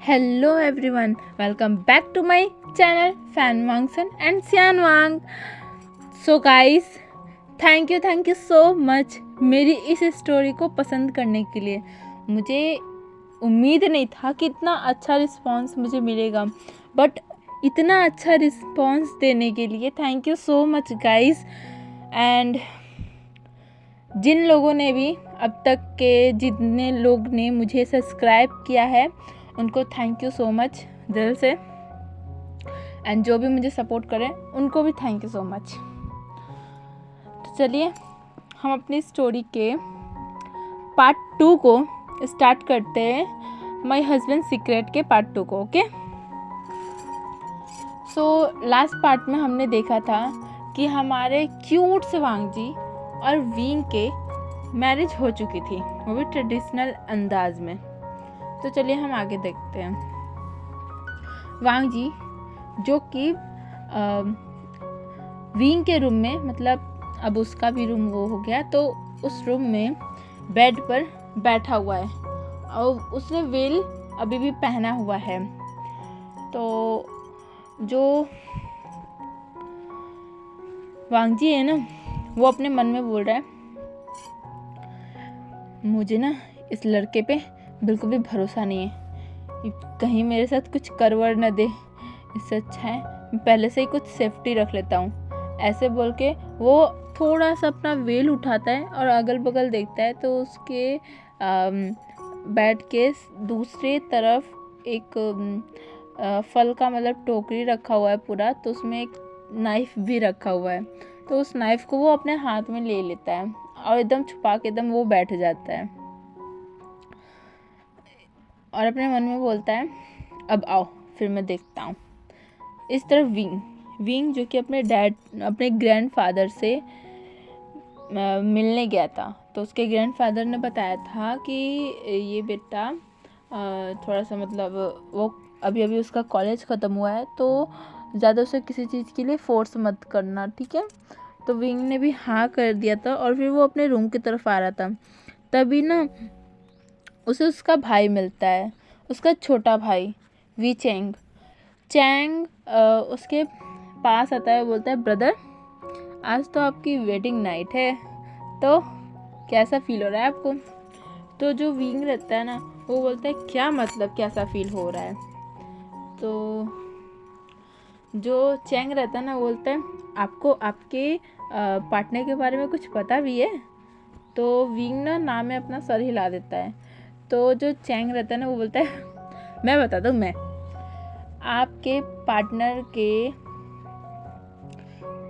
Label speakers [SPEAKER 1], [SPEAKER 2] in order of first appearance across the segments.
[SPEAKER 1] Hello everyone, welcome back to my channel Fan Wangsan and Sian Wang. So guys, thank you so much मेरी इस story को पसंद करने के लिए। मुझे उम्मीद नहीं था कि इतना अच्छा रिस्पांस मुझे मिलेगा, बट इतना अच्छा रिस्पांस देने के लिए thank you so much guys. And जिन लोगों ने भी अब तक के जितने लोग ने मुझे सब्सक्राइब किया है उनको थैंक यू सो मच दिल से। एंड जो भी मुझे सपोर्ट करें उनको भी थैंक यू सो मच। तो चलिए हम अपनी स्टोरी के पार्ट 2 को स्टार्ट करते हैं, माय हस्बैंड सीक्रेट के पार्ट 2 को। ओके, सो लास्ट पार्ट में हमने देखा था कि हमारे क्यूट से वांग जी और वींग के मैरिज हो चुकी थी, वो भी ट्रेडिशनल अंदाज में। तो चलिए हम आगे देखते हैं। वांग जी जो कि वींग के रूम में, मतलब अब उसका भी रूम वो हो गया, तो उस रूम में बेड पर बैठा हुआ है और उसने वेल अभी भी पहना हुआ है। तो जो वांग जी है ना, वो अपने मन में बोल रहा है, मुझे ना इस लड़के पे बिल्कुल भी भरोसा नहीं है, कहीं मेरे साथ कुछ करवड़ न दे। इससे अच्छा है मैं पहले से ही कुछ सेफ्टी रख लेता हूँ। ऐसे बोल के वो थोड़ा सा अपना वेल उठाता है और अगल बगल देखता है, तो उसके बेड के दूसरी तरफ एक फल का मतलब टोकरी रखा हुआ है पूरा, तो उसमें एक नाइफ भी रखा हुआ है। तो उस नाइफ को वो अपने हाथ में ले लेता है और एकदम छुपा के एकदम वो बैठ जाता है और अपने मन में बोलता है, अब आओ फिर मैं देखता हूँ। इस तरफ विंग जो कि अपने ग्रैंडफादर से मिलने गया था, तो उसके ग्रैंडफादर ने बताया था कि ये बेटा थोड़ा सा मतलब वो अभी उसका कॉलेज ख़त्म हुआ है, तो ज़्यादा उसे किसी चीज़ के लिए फोर्स मत करना, ठीक है। तो विंग ने भी हाँ कर दिया था और फिर वो अपने रूम की तरफ आ रहा था। तभी ना उसे उसका भाई मिलता है, उसका छोटा भाई वी चैंग उसके पास आता है, बोलता है, ब्रदर आज तो आपकी वेडिंग नाइट है, तो कैसा फील हो रहा है आपको। तो जो विंग रहता है ना, वो बोलता है, क्या मतलब कैसा फील हो रहा है। तो जो चैंग रहता है ना, वो बोलता है, आपको आपके पार्टनर के बारे में कुछ पता भी है। तो विंग ना नाम में अपना सर हिला देता है। तो जो चैंग रहता है ना, वो बोलता है, मैं बताता हूँ, मैं आपके पार्टनर के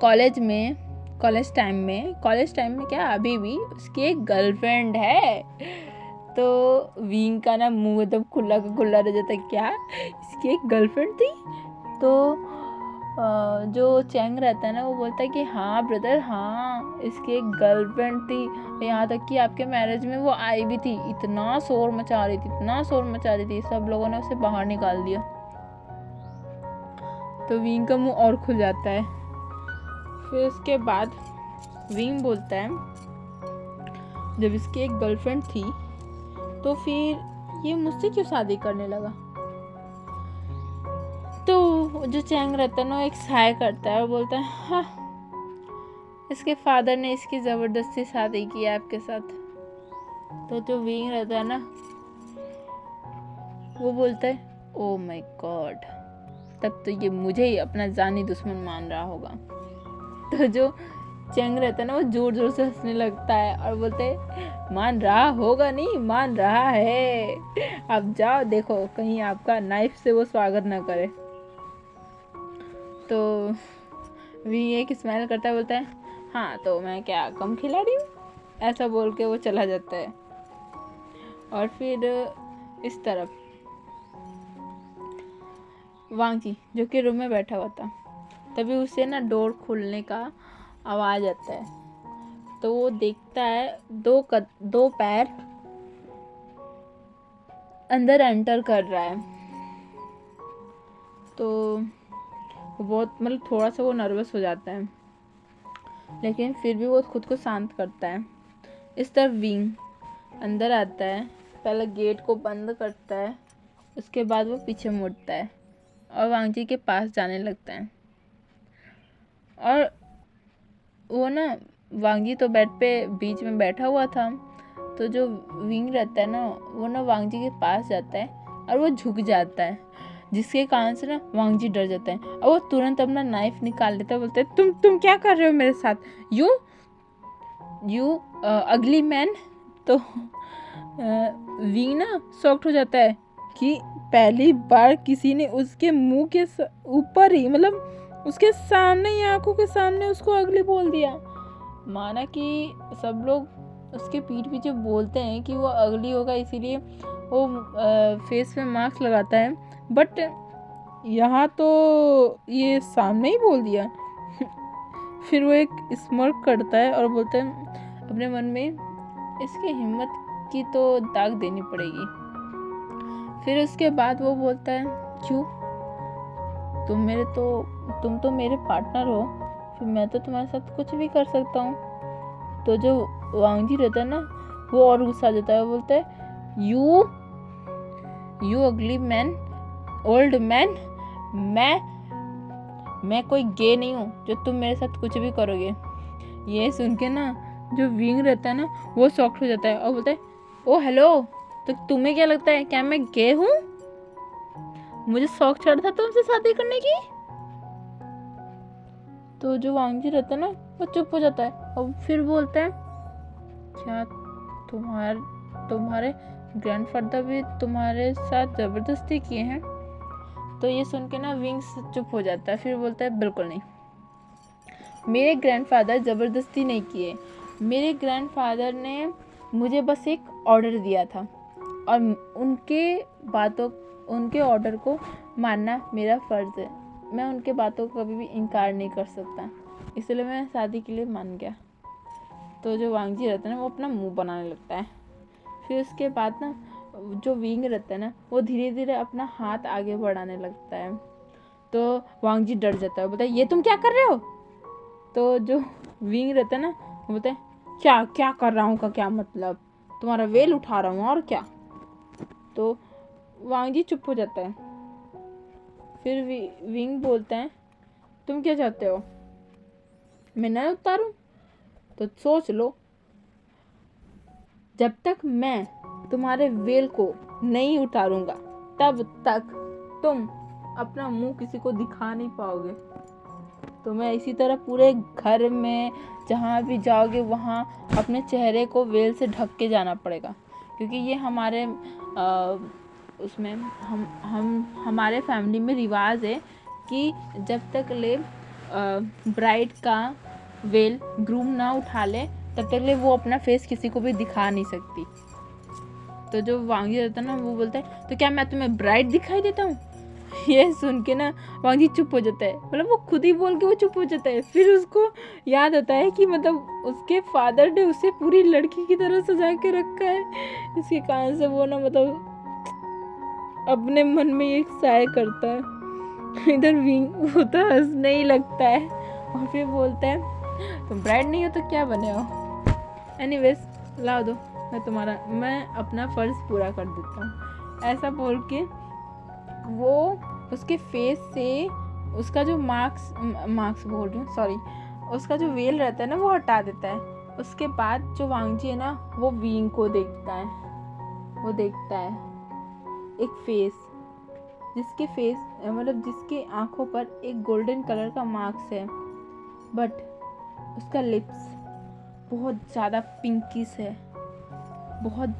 [SPEAKER 1] कॉलेज टाइम में क्या अभी भी उसकी एक गर्लफ्रेंड है। तो विंग का ना मुंह एकदम खुला का खुला रह जाता है, क्या इसकी एक गर्लफ्रेंड थी। तो जो चैंग रहता है ना, वो बोलता है कि हाँ ब्रदर, हाँ इसकी एक गर्लफ्रेंड थी, यहाँ तक कि आपके मैरिज में वो आई भी थी। इतना शोर मचा रही थी, सब लोगों ने उसे बाहर निकाल दिया। तो विंग का मुंह और खुल जाता है। फिर उसके बाद विंग बोलता है, जब इसकी एक गर्लफ्रेंड थी तो फिर ये मुझसे क्यों शादी करने लगा। तो जो चैंग रहता है ना, एक साय करता है और बोलता है, हाँ इसके फादर ने इसकी ज़बरदस्ती शादी की है आपके साथ। तो जो विंग रहता है ना, वो बोलता है, ओ माय गॉड, तब तो ये मुझे ही अपना जानी दुश्मन मान रहा होगा। तो जो चैंग रहता है ना, वो जोर जोर से हंसने लगता है और बोलते है, मान रहा होगा नहीं, मान रहा है, अब जाओ देखो कहीं आपका नाइफ से वो स्वागत ना करे। तो वी एक स्माइल करता है, बोलता है, हाँ तो मैं क्या कम खिलाड़ी हूँ, ऐसा बोल के वो चला जाता है। और फिर इस तरफ वांग जी जो कि रूम में बैठा हुआ था, तभी उसे ना डोर खुलने का आवाज़ आता है। तो वो देखता है दो पैर अंदर एंटर कर रहा है। तो बहुत मतलब थोड़ा सा वो नर्वस हो जाता है, लेकिन फिर भी वो खुद को शांत करता है। इस तरफ विंग अंदर आता है, पहले गेट को बंद करता है उसके बाद वो पीछे मुड़ता है और वांगजी के पास जाने लगता है। और वो ना वांगजी तो बेड पे बीच में बैठा हुआ था, तो जो विंग रहता है ना वो ना वांगजी के पास जाता है और वो झुक जाता है, जिसके कारण से ना वांगजी डर जाता है और वो तुरंत अपना नाइफ निकाल लेता है। बोलते है तुम क्या कर रहे हो मेरे साथ, यू अगली मैन। तो विंग ना शॉक्ड हो जाता है कि पहली बार किसी ने उसके मुंह के ऊपर ही, मतलब उसके सामने ही, आंखों के सामने उसको अगली बोल दिया। माना कि सब लोग उसके पीठ पीछे बोलते हैं कि वो अगली होगा, इसीलिए वो फेस पे मास्क लगाता है, बट यहाँ तो ये सामने ही बोल दिया। फिर वो एक स्मर्क करता है और बोलता है अपने मन में, इसकी हिम्मत की तो दाग देनी पड़ेगी। फिर उसके बाद वो बोलता है क्यों, तुम तो मेरे पार्टनर हो, फिर मैं तो तुम्हारे साथ कुछ भी कर सकता हूँ। तो जो वांगजी रहता है ना वो और गुस्सा आ जाता है, वो बोलता है यू अगली मैन, ओल्ड मैन, मैं कोई गे नहीं हूँ जो तुम मेरे साथ कुछ भी करोगे। ये सुन के ना जो विंग रहता है ना वो शॉक्ड हो जाता है और बोलता है ओ हेलो, तो तुम्हें क्या लगता है क्या मैं गे हूँ, मुझे शौक चढ़ा था तुमसे शादी करने की। तो जो वांगजी रहता है ना वो चुप हो जाता है और फिर बोलता है क्या तुम्हारे ग्रैंडफादर भी तुम्हारे साथ जबरदस्ती किए हैं। तो ये सुन के ना विंग्स चुप हो जाता है, फिर बोलता है बिल्कुल नहीं, मेरे ग्रैंडफादर ज़बरदस्ती नहीं किए, मेरे ग्रैंडफादर ने मुझे बस एक ऑर्डर दिया था और उनके ऑर्डर को मानना मेरा फ़र्ज़ है, मैं उनके बातों को कभी भी इनकार नहीं कर सकता, इसलिए मैं शादी के लिए मान गया। तो जो वांगजी रहता है ना वो अपना मुंह बनाने लगता है। फिर उसके बाद ना जो विंग रहता है ना वो धीरे धीरे अपना हाथ आगे बढ़ाने लगता है। तो वांगजी डर जाता है, बोलता है ये तुम क्या कर रहे हो। तो जो विंग रहता है ना वो बोलता है क्या कर रहा हूँ का क्या मतलब, तुम्हारा वेल उठा रहा हूँ और क्या। तो वांगजी चुप हो जाता है। फिर विंग बोलता है तुम क्या चाहते हो, मैं न उतारूं, तो सोच लो, जब तक मैं तुम्हारे वेल को नहीं उतारूंगा तब तक तुम अपना मुंह किसी को दिखा नहीं पाओगे। तो मैं इसी तरह पूरे घर में जहाँ भी जाओगे वहाँ अपने चेहरे को वेल से ढक के जाना पड़ेगा, क्योंकि ये हमारे उसमें हमारे फैमिली में रिवाज है कि जब तक ले ब्राइड का वेल ग्रूम ना उठा ले तब तक ले वो अपना फेस किसी को भी दिखा नहीं सकती। तो जो वांगी रहता है ना वो बोलता है तो क्या मैं तुम्हें ब्राइड दिखाई देता हूँ। ये सुन के ना वांगी चुप हो जाता है, मतलब वो खुद ही बोल के वो चुप हो जाता है। फिर उसको याद आता है कि मतलब उसके फादर ने उसे पूरी लड़की की तरह सजा के रखा है, इसके कारण से वो ना मतलब अपने मन में एक साय करता है। इधर विंग वो तो हंसने ही लगता है और फिर बोलता है तुम ब्राइड नहीं हो तो क्या बने हो, एनीवेज लाओ दो, मैं अपना फ़र्ज़ पूरा कर देता हूँ। ऐसा बोल के वो उसके फेस से उसका जो मार्क्स बोल रही हूँ सॉरी, उसका जो वेल रहता है ना वो हटा देता है। उसके बाद जो वांगजी है ना वो विंग को देखता है, वो देखता है एक फेस जिसके आंखों पर एक गोल्डन कलर का मार्क्स है, बट उसका लिप्स बहुत ज़्यादा पिंकिश है, बहुत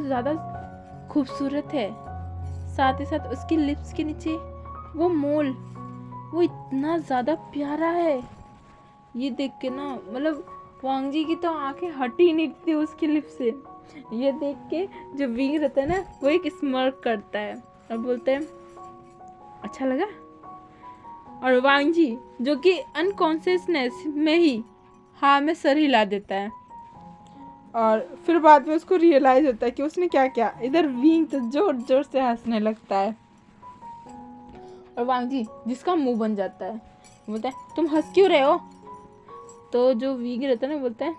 [SPEAKER 1] ज़्यादा खूबसूरत है। साथ ही साथ उसकी लिप्स के नीचे वो मोल वो इतना ज़्यादा प्यारा है। ये देख के ना मतलब वांगजी की तो आंखें हट ही नहीं थी उसकी लिप्स से। ये देख के जो विंग रहता है ना वो एक स्मर्क करता है और बोलता है अच्छा लगा। और वांगजी जो कि अनकॉन्शियसनेस में ही हाँ में सर हिला देता है और फिर बाद में उसको रियलाइज होता है कि उसने क्या किया। इधर विंग तो जोर जोर से हंसने लगता है और वांगजी जिसका मुंह बन जाता है बोलता है तुम हंस क्यों रहे हो। तो जो विंग रहता है ना बोलता है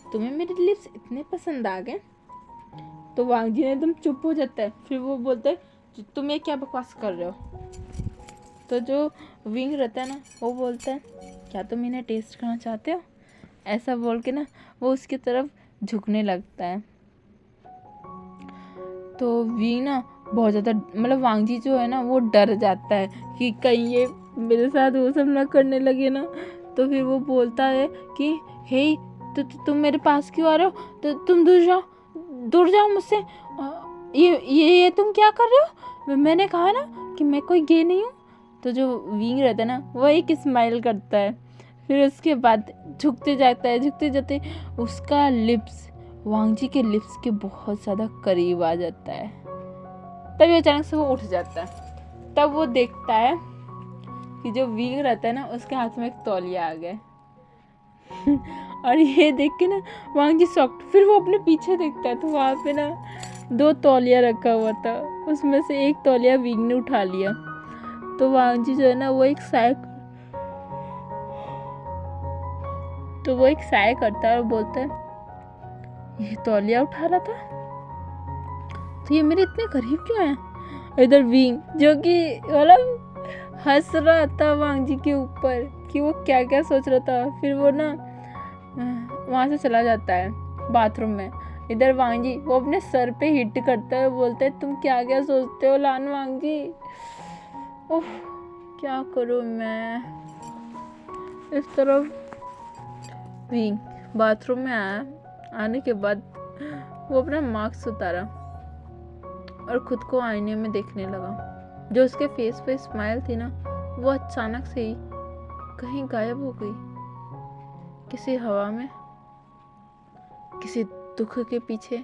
[SPEAKER 1] तुम्हें मेरे लिप्स इतने पसंद आ गए तो वांग जी ने एकदम चुप हो जाता है। फिर वो बोलते हैं तुम ये क्या बकवास कर रहे हो। तो जो विंग रहता है ना वो बोलता है क्या तुम इन्हें टेस्ट करना चाहते हो, ऐसा बोल के ना वो उसकी तरफ झुकने लगता है। तो विंग ना बहुत ज़्यादा मतलब वांग जी जो है ना वो डर जाता है कि कहीं ये मेरे साथ वो सब ना करने लगे ना। तो फिर वो बोलता है कि हे तुम मेरे पास क्यों आ रहे हो, तो तुम दूर जाओ मुझसे। ये तुम क्या कर रहे हो, मैंने कहा ना कि मैं कोई गे नहीं हूँ। तो जो विंग रहता है ना वो एक स्माइल करता है। फिर उसके बाद झुकते जाते उसका लिप्स वांग जी के लिप्स के बहुत ज़्यादा करीब आ जाता है। तभी अचानक से वो उठ जाता है। तब वो देखता है कि जो विंग रहता है ना उसके हाथ में एक तौलिया आ गया। और ये देख के ना वांग जी शॉक्ड। फिर वो अपने पीछे देखता है तो वहाँ पे ना 2 तौलिया रखा हुआ था, उसमें से एक तौलिया विंग ने उठा लिया। तो वांग जी जो है ना वो एक साय करता है और बोलता है ये तौलिया उठा रहा था तो ये मेरे इतने करीब क्यों है। इधर विंग जो कि मतलब हंस रहा था वांग जी के ऊपर कि वो क्या क्या सोच रहा था। फिर वो ना वहाँ से चला जाता है बाथरूम में। इधर वांग जी वो अपने सर पे हिट करता है, बोलता है तुम क्या क्या सोचते हो लान वांग जी। उफ क्या करूँ मैं। इस तरफ विंग बाथरूम में आने के बाद वो अपना मास्क उतारा और खुद को आईने में देखने लगा। जो उसके फेस पे स्माइल थी ना वो अचानक से ही कहीं गायब हो गई। किसी हवा में, किसी दुख के पीछे,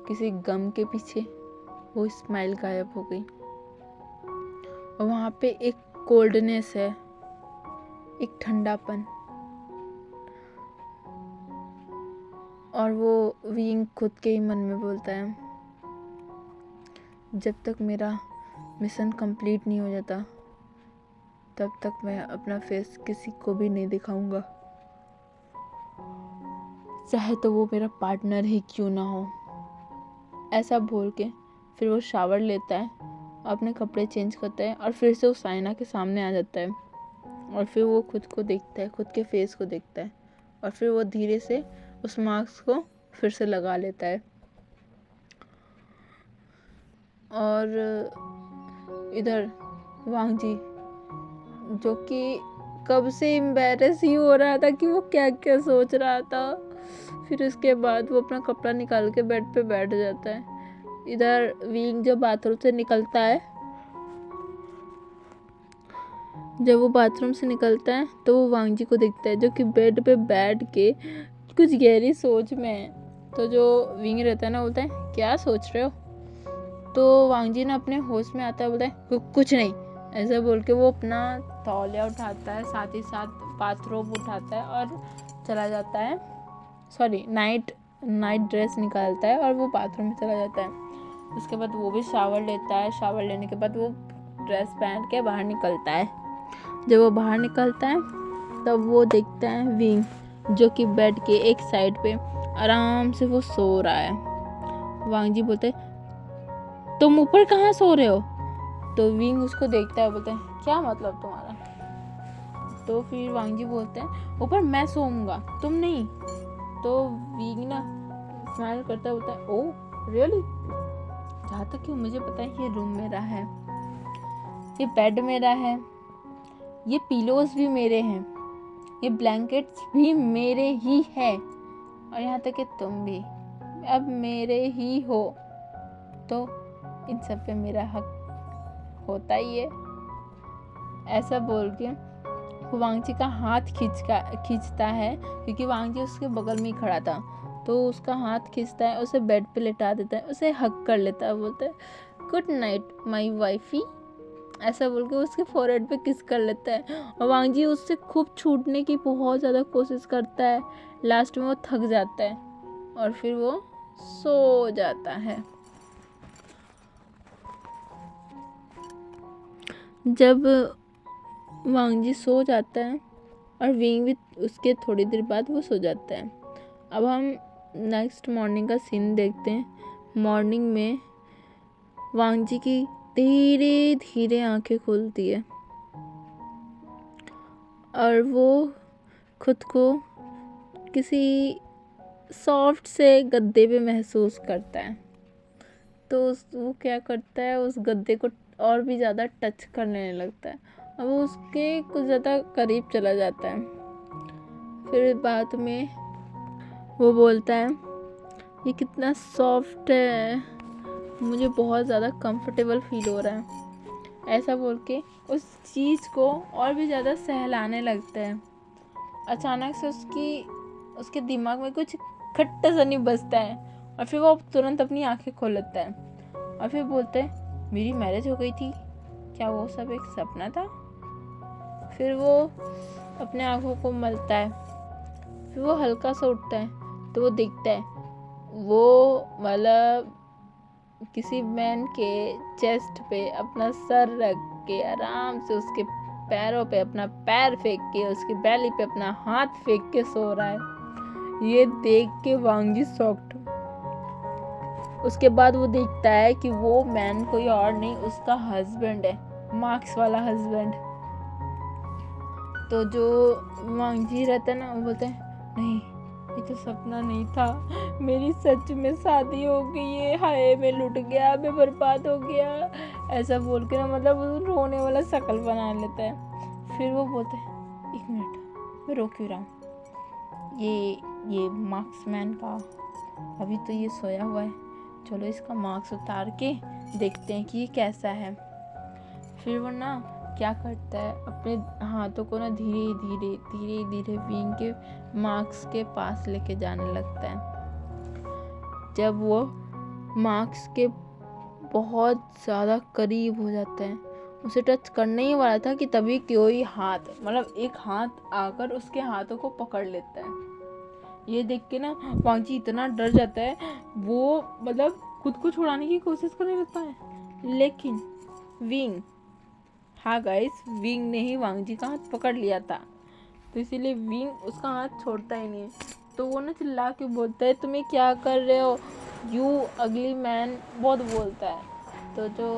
[SPEAKER 1] किसी गम के पीछे वो स्माइल गायब हो गई। और वहाँ पे एक कोल्डनेस है, एक ठंडापन। और वो विंग खुद के ही मन में बोलता है जब तक मेरा मिशन कंप्लीट नहीं हो जाता तब तक मैं अपना फेस किसी को भी नहीं दिखाऊंगा, चाहे तो वो मेरा पार्टनर ही क्यों ना हो। ऐसा बोल के फिर वो शावर लेता है, अपने कपड़े चेंज करता है और फिर से उस आईना के सामने आ जाता है। और फिर वो खुद को देखता है, खुद के फेस को देखता है और फिर वो धीरे से उस मास्क को फिर से लगा लेता है। और इधर वांग जी जो कि कब से एम्बैरेस ही हो रहा था कि वो क्या क्या सोच रहा था। फिर उसके बाद वो अपना कपड़ा निकाल के बेड पे बैठ जाता है। इधर विंग जब बाथरूम से निकलता है, जब वो बाथरूम से निकलता है तो वो वांग जी को देखता है जो कि बेड पे बैठ के कुछ गहरी सोच में है। तो जो विंग रहता है ना बोलता है क्या सोच रहे हो। तो वांग जी ना अपने होश में आता है, बोलता है कुछ नहीं, ऐसा बोल के वो अपना तौलिया उठाता है, साथ ही साथ बाथरोब उठाता है और चला जाता है। नाइट ड्रेस निकालता है और वो बाथरूम में चला जाता है। उसके बाद वो भी शावर लेता है। शावर लेने के बाद वो ड्रेस पहन के बाहर निकलता है। जब वो बाहर निकलता है तब वो देखता है विंग जो कि बेड के एक साइड पे आराम से वो सो रहा है। वांग जी बोलते तुम ऊपर कहाँ सो रहे हो। तो विंग उसको देखता है, बोलते हैं क्या मतलब तुम्हारा। तो फिर वांग जी बोलते हैं ऊपर मैं सोऊंगा तुम नहीं। तो विंग ना स्माइल करता है, बोलता है ओह रियली। जहाँ तक कि मुझे पता है ये रूम मेरा है, ये बेड मेरा है, ये पिलोज भी मेरे हैं, ये ब्लैंकेट्स भी मेरे ही है और यहाँ तक कि तुम भी अब मेरे ही हो। तो इन सब पे मेरा हक होता ही है। ऐसा बोल के वांग जी का हाथ खींचता है क्योंकि वांग जी उसके बगल में ही खड़ा था। तो उसका हाथ खींचता है, उसे बेड पे लेटा देता है, उसे हक कर लेता है, बोलता है गुड नाइट माय वाइफी। ऐसा बोल के उसके फोरहेड पे किस कर लेता है। और वांग जी उससे खूब छूटने की बहुत ज़्यादा कोशिश करता है। लास्ट में वो थक जाता है और फिर वो सो जाता है। जब वांग जी सो जाता है और विंग भी उसके थोड़ी देर बाद वो सो जाता है। अब हम नेक्स्ट मॉर्निंग का सीन देखते हैं। मॉर्निंग में वांग जी की धीरे धीरे आंखें खुलती है और वो खुद को किसी सॉफ्ट से गद्दे पे महसूस करता है। तो वो क्या करता है, उस गद्दे को और भी ज़्यादा टच करने लगता है और वो उसके कुछ ज़्यादा करीब चला जाता है। फिर बाद में वो बोलता है ये कितना सॉफ्ट है, मुझे बहुत ज़्यादा कंफर्टेबल फील हो रहा है। ऐसा बोल के उस चीज़ को और भी ज़्यादा सहलाने लगता है। अचानक से उसके दिमाग में कुछ खट्टा सा नहीं बजता है और फिर वो तुरंत अपनी आंखें खोल लेता है और फिर बोलता है मेरी मैरिज हो गई थी, क्या वो सब एक सपना था? फिर वो अपने आंखों को मलता है, फिर वो हल्का सा उठता है तो वो देखता है वो मतलब किसी मैन के चेस्ट पे अपना सर रख के आराम से उसके पैरों पे अपना पैर फेंक के उसकी बैली पे अपना हाथ फेंक के सो रहा है। ये देख के वांग जी शॉक्ड। उसके बाद वो देखता है कि वो मैन कोई और नहीं उसका हस्बैंड है, मार्क्स वाला हस्बैंड। तो जो वांग जी रहता है ना, वो बोलते हैं नहीं ये तो सपना नहीं था, मेरी सच में शादी हो गई है, हाय मैं लुट गया, मैं बर्बाद हो गया। ऐसा बोल के ना मतलब रोने वाला शक्ल बना लेता है। फिर वो बोलते हैं एक मिनट मैं रो क्यों रहा हूँ, ये मार्क्समैन का अभी तो ये सोया हुआ है, चलो इसका मार्क्स उतार के देखते हैं कि ये कैसा है। फिर वो ना क्या करता है, अपने हाथों को ना धीरे धीरे विंग के मार्क्स के पास लेके जाने लगता है। जब वो मार्क्स के बहुत ज़्यादा करीब हो जाता है, उसे टच करने ही वाला था कि तभी कोई हाथ मतलब एक हाथ आकर उसके हाथों को पकड़ लेता है। ये देख के ना वांग जी इतना डर जाता है, वो मतलब खुद को छुड़ाने की कोशिश करने लगता है, लेकिन विंग, हाँ गाइस, विंग ने ही वांग जी का हाथ पकड़ लिया था, तो इसीलिए विंग उसका हाथ छोड़ता ही नहीं। तो वो ना चिल्ला के बोलता है तुम ये क्या कर रहे हो, यू अगली मैन, बहुत बोलता है। तो जो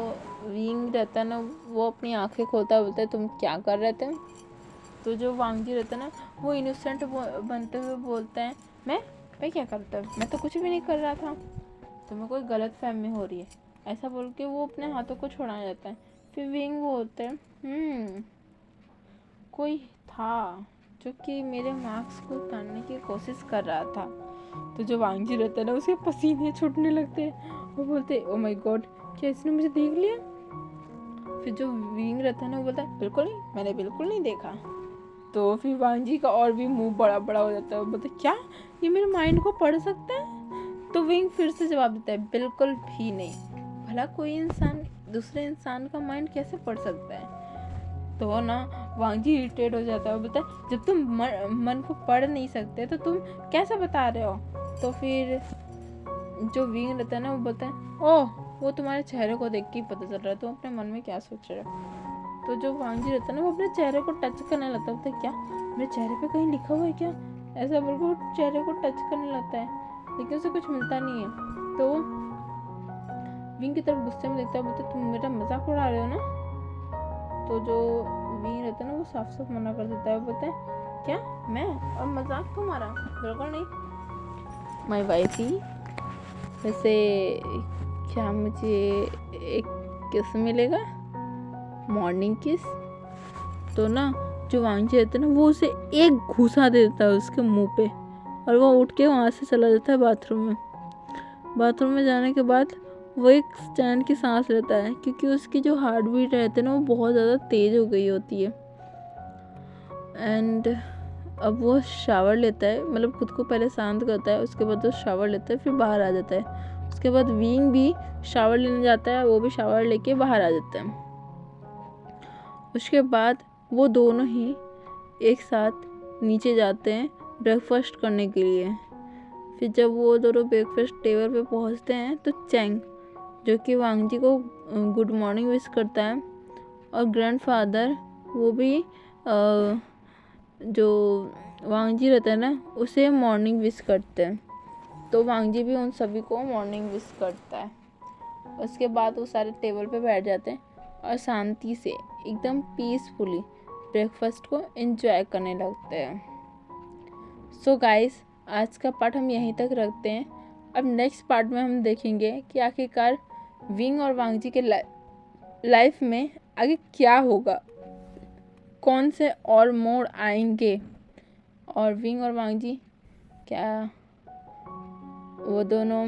[SPEAKER 1] विंग रहता है ना, वो अपनी आंखें खोलता है, बोलता है तुम क्या कर रहे थे? तो जो वांग जी रहता है ना, वो इनोसेंट बनते हुए बोलता है मैं क्या करता हूँ, मैं तो कुछ भी नहीं कर रहा था, तुम्हें कोई गलत फहमी हो रही है। ऐसा बोल के वो अपने हाथों को छुड़ा जाता है। फिर विंग बोलते हैं कोई था जो कि मेरे मार्क्स को उतारने की कोशिश कर रहा था। तो जो वांग जी रहता है ना, उसके पसीने छूटने लगते हैं। वो बोलते ओ माय गॉड, क्या इसने मुझे देख लिया? फिर जो विंग रहता है ना, वो बोलता है बिल्कुल नहीं, मैंने बिल्कुल नहीं देखा। तो फिर वांग जी का और भी मुंह बड़ा बड़ा हो जाता है। वो बोलते क्या ये मेरे माइंड को पढ़ सकता है? तो विंग फिर से जवाब देता है बिल्कुल भी नहीं, भला कोई इंसान दूसरे इंसान का माइंड कैसे पढ़ सकता है? तो ना वांग जी इरिटेट हो जाता है। वो बोलता है जब तुम मन को पढ़ नहीं सकते तो तुम कैसे बता रहे हो? तो फिर जो विंग रहता है ना, वो बोलता है ओह वो तुम्हारे चेहरे को देख के ही पता चल रहा है तुम अपने मन में क्या सोच रहे हो। तो जो वांग जी रहता है ना, वो अपने चेहरे को टच करने लगता है। बोलता है क्या मेरे चेहरे पे कहीं लिखा हुआ है क्या? ऐसा बोल के वो चेहरे को टच करने लगता है, लेकिन उसे कुछ मिलता नहीं है। तो विंग की तरफ गुस्से में देखता है, बोलता है तुम मेरा मजाक उड़ा रहे हो ना? तो जो विंग रहता है ना, वो साफ साफ मना कर देता है। बोलता है क्या मैं और मजाक तुम्हारा? बिल्कुल नहीं, माय वाइफ ही। वैसे क्या मुझे एक किस मिलेगा, मॉर्निंग किस? तो ना जो वांग जी रहता है ना, वो उसे एक घूसा दे देता है उसके मुंह पे और वो उठ के वहाँ से चला जाता है बाथरूम में। बाथरूम में जाने के बाद वो एक चैन की सांस लेता है, क्योंकि उसकी जो हार्ट बीट रहती है ना, वो बहुत ज़्यादा तेज़ हो गई होती है। एंड अब वो शावर लेता है, मतलब खुद को पहले शांत करता है, उसके बाद वो शावर लेता है, फिर बाहर आ जाता है। उसके बाद विंग भी शावर लेने जाता है, वो भी शावर लेके बाहर आ जाता है। उसके बाद वो दोनों ही एक साथ नीचे जाते हैं ब्रेकफास्ट करने के लिए। फिर जब वो दोनों ब्रेकफास्ट टेबल पे पहुंचते हैं तो चैंग, जो कि वांग जी को गुड मॉर्निंग विश करता है, और ग्रैंडफादर वो भी जो वांग जी रहता है ना, उसे मॉर्निंग विश करते हैं। तो वांगजी भी उन सभी को मॉर्निंग विश करता है। उसके बाद वो सारे टेबल पे बैठ जाते हैं और शांति से एकदम पीसफुली ब्रेकफास्ट को एंजॉय करने लगते हैं। सो गाइस, आज का पार्ट हम यहीं तक रखते हैं। अब नेक्स्ट पार्ट में हम देखेंगे कि आखिरकार विंग और वांगजी के लाइफ में आगे क्या होगा, कौन से और मोड़ आएंगे, और विंग और वांगजी क्या वो दोनों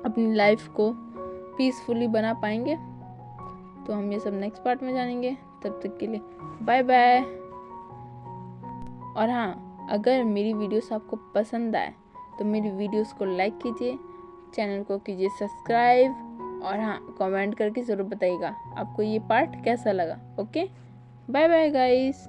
[SPEAKER 1] अपनी लाइफ को पीसफुली बना पाएंगे। तो हम ये सब नेक्स्ट पार्ट में जानेंगे। तब तक के लिए बाय बाय। और हाँ, अगर मेरी वीडियोस आपको पसंद आए तो मेरी वीडियोस को लाइक कीजिए, चैनल को कीजिए सब्सक्राइब, और हाँ, कमेंट करके ज़रूर बताइएगा आपको ये पार्ट कैसा लगा। Okay, bye bye guys.